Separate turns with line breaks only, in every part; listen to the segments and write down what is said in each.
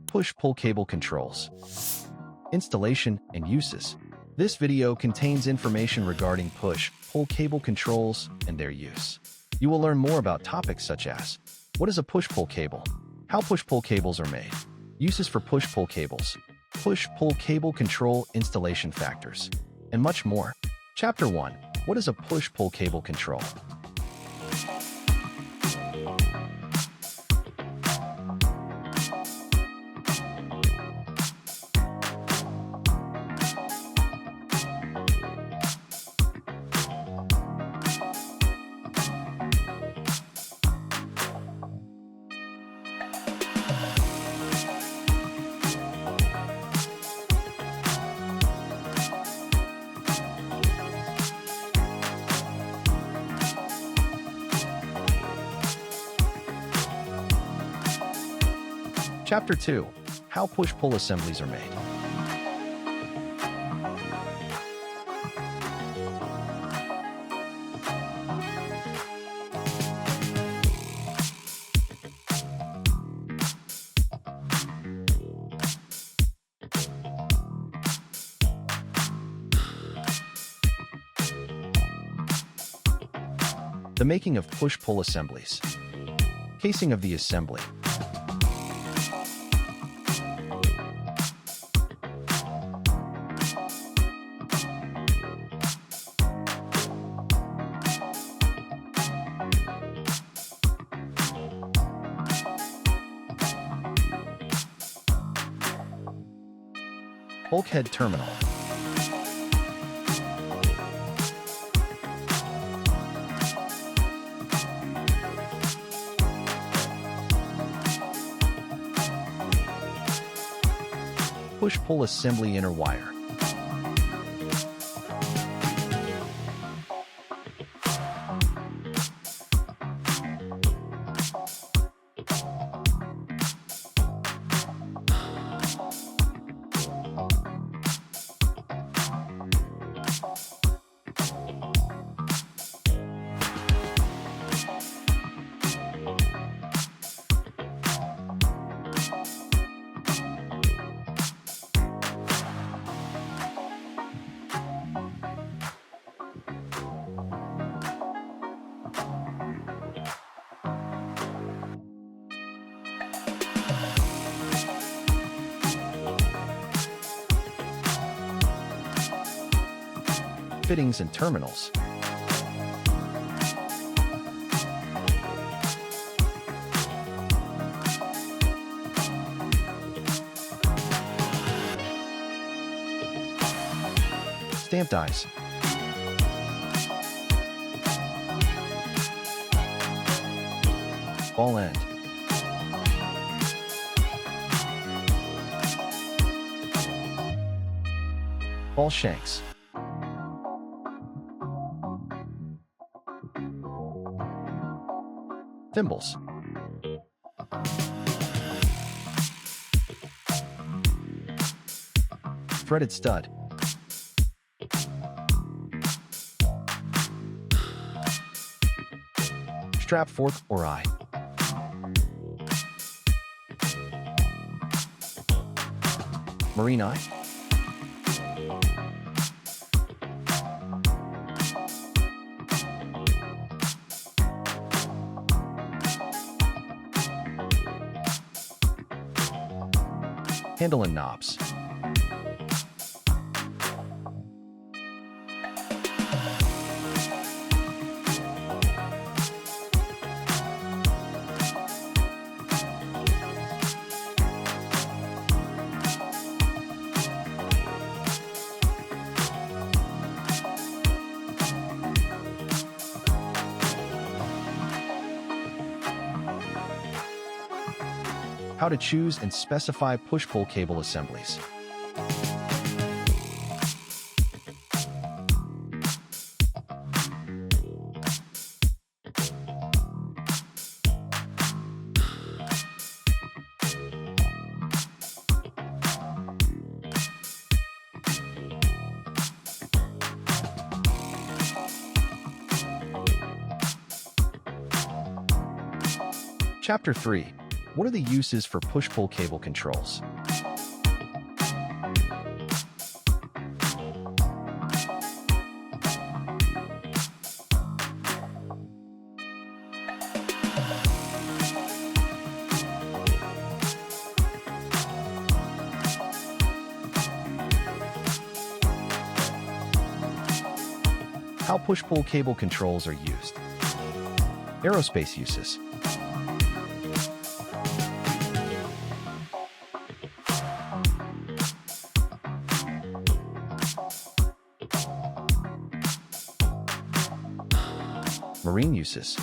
Push-pull cable controls. Installation and uses. This video contains information regarding push-pull cable controls and their use. You will learn more about topics such as what is a push-pull cable, how push-pull cables are made, uses for push-pull cables, push-pull cable control installation factors, and much more. Chapter 1. What is a push-pull cable control? Chapter 2. How push-pull assemblies are made. The making of push-pull assemblies. Casing of the assembly. Bulkhead terminal. Push-pull assembly inner wire. Fittings and terminals. Stamp dies. Ball end. Ball shanks. Thimbles. Threaded stud. Strap fork or eye. Marine eye. Handle and knobs. How to choose and specify push-pull cable assemblies. Chapter 3. What are the uses for push-pull cable controls? How push-pull cable controls are used. Aerospace uses. Marine uses.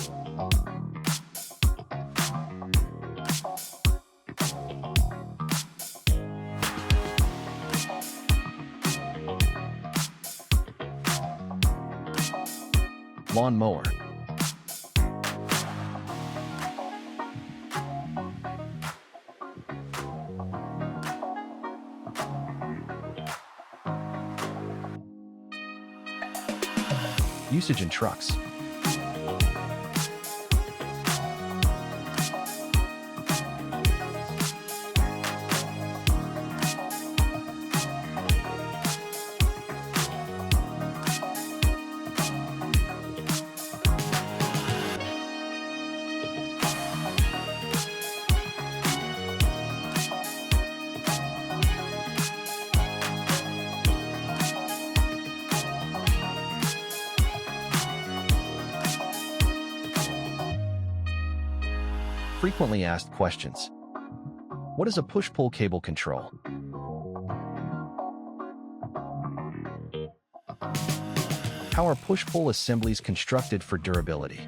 Lawn mower. Usage in trucks. Frequently asked questions. What is a push-pull cable control? How are push-pull assemblies constructed for durability?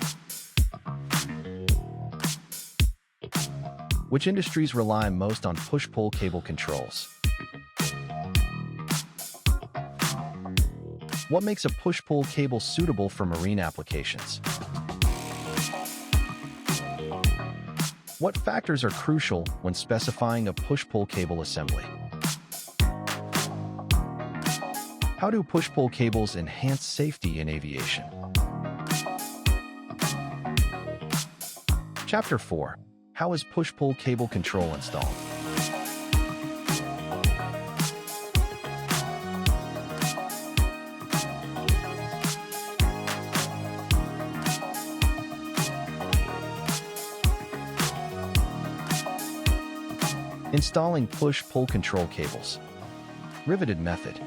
Which industries rely most on push-pull cable controls? What makes a push-pull cable suitable for marine applications? What factors are crucial when specifying a push-pull cable assembly? How do push-pull cables enhance safety in aviation? Chapter 4. How is push-pull cable control installed? Installing push-pull control cables. Riveted method.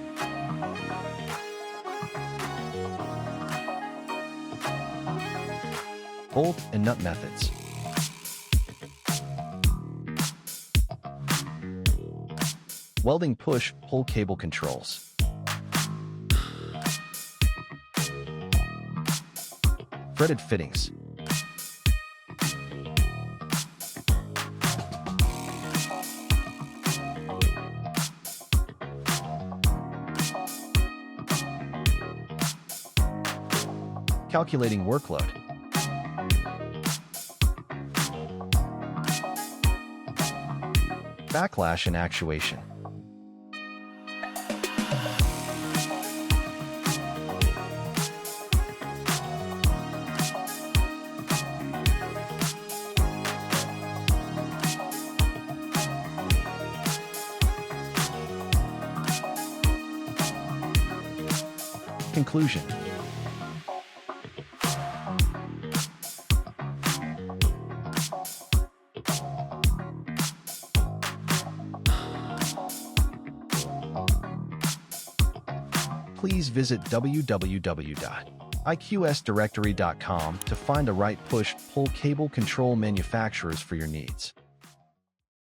Bolt and nut methods. Welding push-pull cable controls. Threaded fittings. Calculating workload. Backlash and actuation. Conclusion. Please visit www.iqsdirectory.com to find the right push-pull cable control manufacturers for your needs.